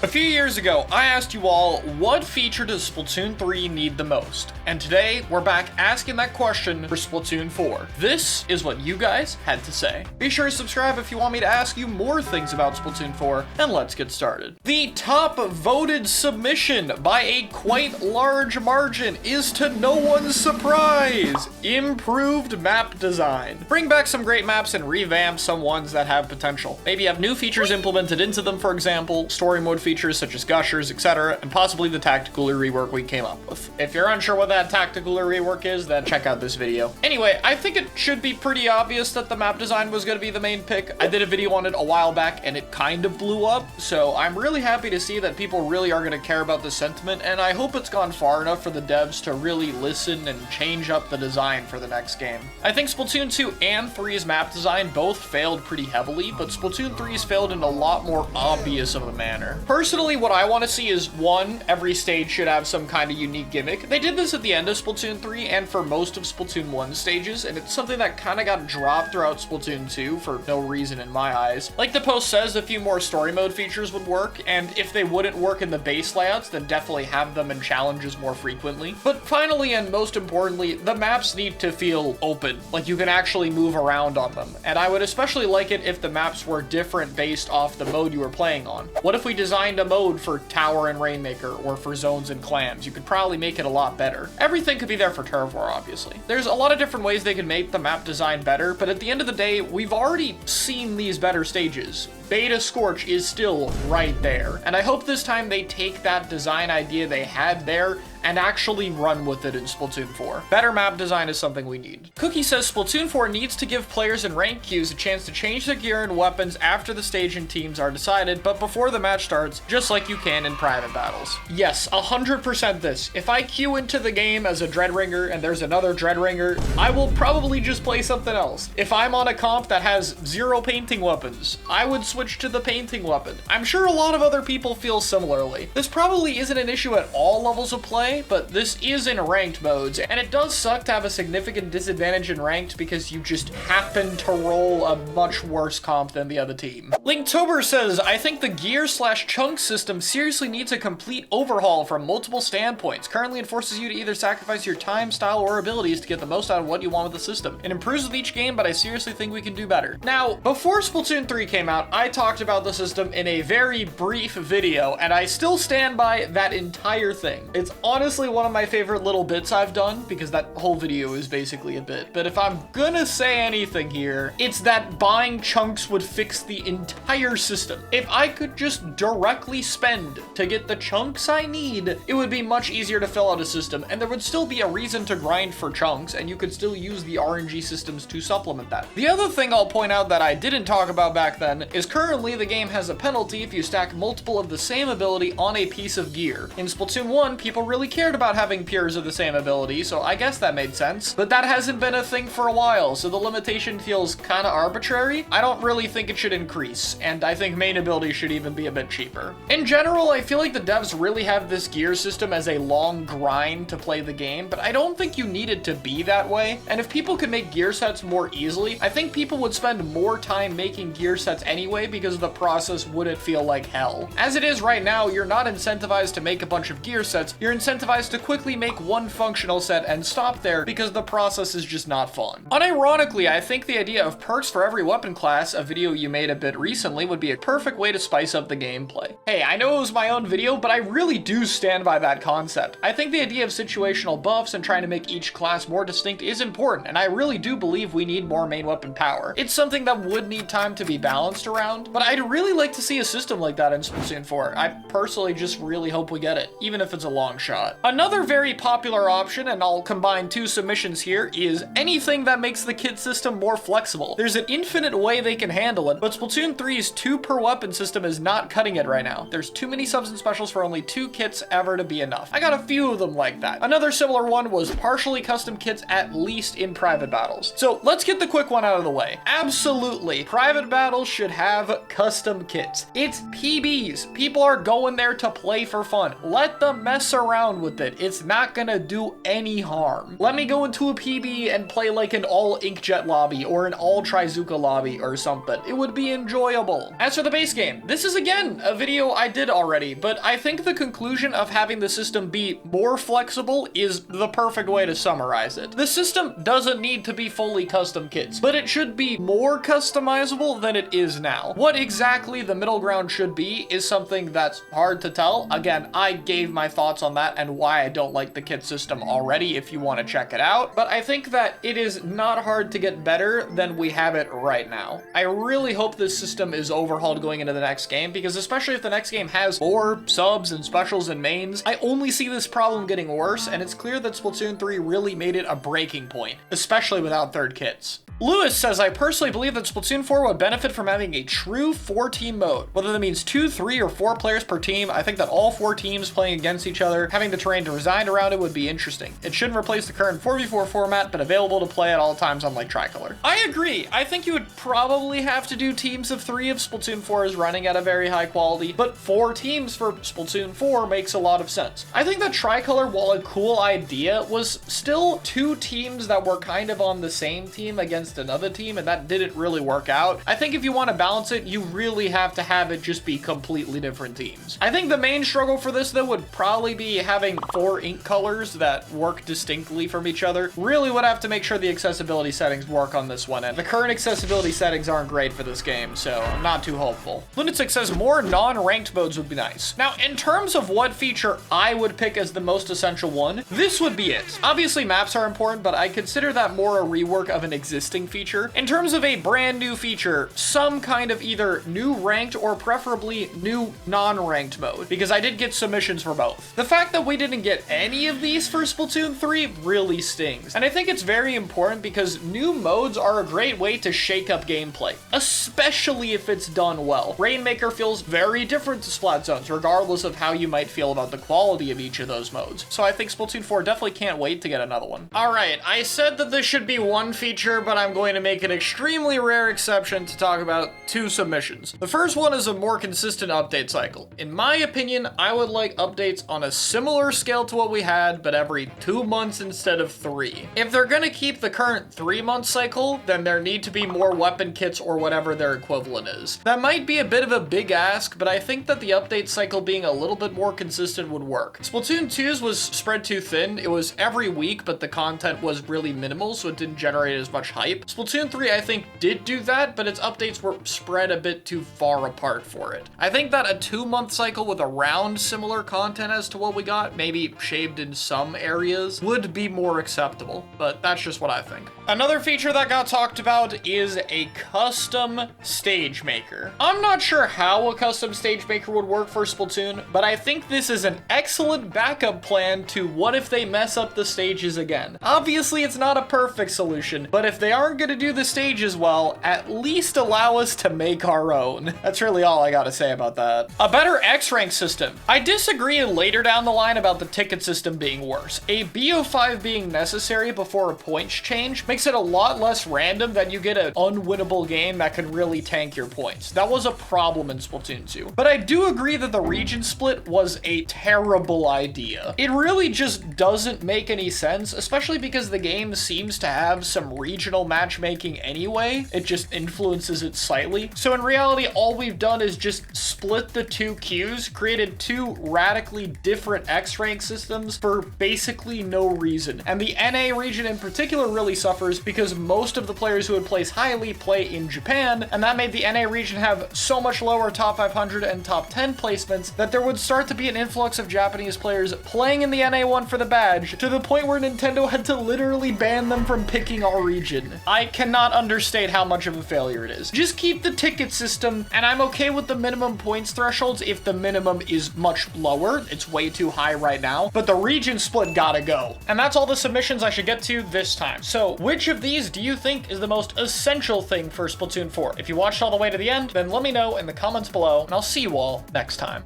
A few years ago, I asked you all, what feature does Splatoon 3 need the most? And today, we're back asking that question for Splatoon 4. This is what you guys had to say. Be sure to subscribe if you want me to ask you more things about Splatoon 4, and let's get started. The top voted submission by a quite large margin is, to no one's surprise, improved map design. Bring back some great maps and revamp some ones that have potential. Maybe have new features implemented into them, for example, story mode features such as gushers, etc., and possibly the tactical rework we came up with. If you're unsure what that tactical rework is, then check out this video. Anyway, I think it should be pretty obvious that the map design was going to be the main pick. I did a video on it a while back and it kind of blew up, so I'm really happy to see that people really are going to care about the sentiment, and I hope it's gone far enough for the devs to really listen and change up the design for the next game. I think Splatoon 2 and 3's map design both failed pretty heavily, but Splatoon 3's failed in a lot more obvious of a manner. Personally, what I want to see is, one, every stage should have some kind of unique gimmick. They did this at the end of Splatoon 3 and for most of Splatoon 1 stages, and it's something that kind of got dropped throughout Splatoon 2 for no reason in my eyes. Like the post says, a few more story mode features would work, and if they wouldn't work in the base layouts, then definitely have them in challenges more frequently. But finally, and most importantly, the maps need to feel open, like you can actually move around on them. And I would especially like it if the maps were different based off the mode you were playing on. What if we designed a mode for Tower and Rainmaker, or for Zones and Clams? You could probably make it a lot better. Everything could be there for Turf War, obviously. There's a lot of different ways they can make the map design better, but at the end of the day, we've already seen these better stages. Beta Scorch is still right there, and I hope this time they take that design idea they had there and actually run with it in Splatoon 4. Better map design is something we need. Cookie says Splatoon 4 needs to give players in rank queues a chance to change their gear and weapons after the stage and teams are decided, but before the match starts, just like you can in private battles. Yes, 100% this. If I queue into the game as a Dreadringer and there's another Dreadringer, I will probably just play something else. If I'm on a comp that has 0 painting weapons, I would switch to the painting weapon. I'm sure a lot of other people feel similarly. This probably isn't an issue at all levels of play, but this is in ranked modes, and it does suck to have a significant disadvantage in ranked because you just happen to roll a much worse comp than the other team. Linktober says, I think the gear/chunk system seriously needs a complete overhaul from multiple standpoints. Currently, it forces you to either sacrifice your time, style, or abilities to get the most out of what you want with the system. It improves with each game, but I seriously think we can do better. Now, before Splatoon 3 came out, I talked about the system in a very brief video, and I still stand by that entire thing. It's honestly one of my favorite little bits I've done, because that whole video is basically a bit. But if I'm gonna say anything here, it's that buying chunks would fix the entire system. If I could just directly spend to get the chunks I need, it would be much easier to fill out a system, and there would still be a reason to grind for chunks, and you could still use the RNG systems to supplement that. The other thing I'll point out that I didn't talk about back then is currently the game has a penalty if you stack multiple of the same ability on a piece of gear. In Splatoon 1, people really cared about having pures of the same ability, so I guess that made sense. But that hasn't been a thing for a while, so the limitation feels kind of arbitrary. I don't really think it should increase, and I think main ability should even be a bit cheaper. In general, I feel like the devs really have this gear system as a long grind to play the game, but I don't think you need it to be that way. And if people could make gear sets more easily, I think people would spend more time making gear sets anyway because the process wouldn't feel like hell. As it is right now, you're not incentivized to make a bunch of gear sets, you're incentivized to quickly make one functional set and stop there because the process is just not fun. Unironically, I think the idea of perks for every weapon class, a video you made a bit recently, would be a perfect way to spice up the gameplay. Hey, I know it was my own video, but I really do stand by that concept. I think the idea of situational buffs and trying to make each class more distinct is important, and I really do believe we need more main weapon power. It's something that would need time to be balanced around, but I'd really like to see a system like that in Splatoon 4. I personally just really hope we get it, even if it's a long shot. Another very popular option, and I'll combine two submissions here, is anything that makes the kit system more flexible. There's an infinite way they can handle it, but Splatoon 3's 2 per weapon system is not cutting it right now. There's too many subs and specials for only 2 kits ever to be enough. I got a few of them like that. Another similar one was partially custom kits, at least in private battles. So let's get the quick one out of the way. Absolutely, private battles should have custom kits. It's PBs. People are going there to play for fun. Let them mess around around with it. It's not gonna do any harm. Let me go into a PB and play like an all Inkjet lobby or an all Trizuka lobby or something. It would be enjoyable. As for the base game, this is again a video I did already, but I think the conclusion of having the system be more flexible is the perfect way to summarize it. The system doesn't need to be fully custom kits, but it should be more customizable than it is now. What exactly the middle ground should be is something that's hard to tell. Again, I gave my thoughts on that and why I don't like the kit system already if you want to check it out, but I think that it is not hard to get better than we have it right now. I really hope this system is overhauled going into the next game, because especially if the next game has more subs and specials and mains, I only see this problem getting worse, and it's clear that Splatoon 3 really made it a breaking point, especially without third kits. Lewis says, I personally believe that Splatoon 4 would benefit from having a true 4-team mode. Whether that means 2, 3, or 4 players per team, I think that all 4 teams playing against each other, having the terrain designed around it would be interesting. It shouldn't replace the current 4v4 format, but available to play at all times unlike Tricolor. I agree. I think you would probably have to do teams of 3 if Splatoon 4 is running at a very high quality, but 4 teams for Splatoon 4 makes a lot of sense. I think that Tricolor, while a cool idea, was still 2 teams that were kind of on the same team against another team, and that didn't really work out. I think if you want to balance it, you really have to have it just be completely different teams. I think the main struggle for this, though, would probably be having 4 ink colors that work distinctly from each other. Really would have to make sure the accessibility settings work on this one, and the current accessibility settings aren't great for this game, so I'm not too hopeful. Lunatic says more non-ranked modes would be nice. Now, in terms of what feature I would pick as the most essential one, this would be it. Obviously, maps are important, but I consider that more a rework of an existing feature. In terms of a brand new feature, some kind of either new ranked or preferably new non-ranked mode, because I did get submissions for both. The fact that we didn't get any of these for Splatoon 3 really stings, and I think it's very important because new modes are a great way to shake up gameplay, especially if it's done well. Rainmaker feels very different to Splat Zones, regardless of how you might feel about the quality of each of those modes. So I think Splatoon 4 definitely can't wait to get another one. Alright, I said that this should be one feature, but I'm going to make an extremely rare exception to talk about 2 submissions. The first one is a more consistent update cycle. In my opinion, I would like updates on a similar scale to what we had, but every 2 months instead of 3. If they're gonna keep the current 3-month cycle, then there need to be more weapon kits or whatever their equivalent is. That might be a bit of a big ask, but I think that the update cycle being a little bit more consistent would work. Splatoon 2's was spread too thin. It was every week, but the content was really minimal, so it didn't generate as much hype. Splatoon 3, I think, did do that, but its updates were spread a bit too far apart for it. I think that a 2-month cycle with around similar content as to what we got, maybe shaved in some areas, would be more acceptable, but that's just what I think. Another feature that got talked about is a custom stage maker. I'm not sure how a custom stage maker would work for Splatoon, but I think this is an excellent backup plan to what if they mess up the stages again. Obviously, it's not a perfect solution, but if they aren't gonna do the stages well, at least allow us to make our own. That's really all I gotta say about that. A better X-rank system. I disagree later down the line about the ticket system being worse. A BO5 being necessary before a points change makes it a lot less random that you get an unwinnable game that can really tank your points. That was a problem in Splatoon 2. But I do agree that the region split was a terrible idea. It really just doesn't make any sense, especially because the game seems to have some regional matchmaking anyway. It just influences it slightly. So in reality, all we've done is just split the 2 queues, created 2 radically different X-rank systems for basically no reason. And the NA region in particular really suffers because most of the players who would place highly play in Japan, and that made the NA region have so much lower top 500 and top 10 placements that there would start to be an influx of Japanese players playing in the NA one for the badge, to the point where Nintendo had to literally ban them from picking our region. I cannot understate how much of a failure it is. Just keep the ticket system, and I'm okay with the minimum points thresholds if the minimum is much lower. It's way too high right now, but the region split gotta go. And that's all the submissions I should get to this time. So which of these do you think is the most essential thing for Splatoon 4? If you watched all the way to the end, then let me know in the comments below, and I'll see you all next time.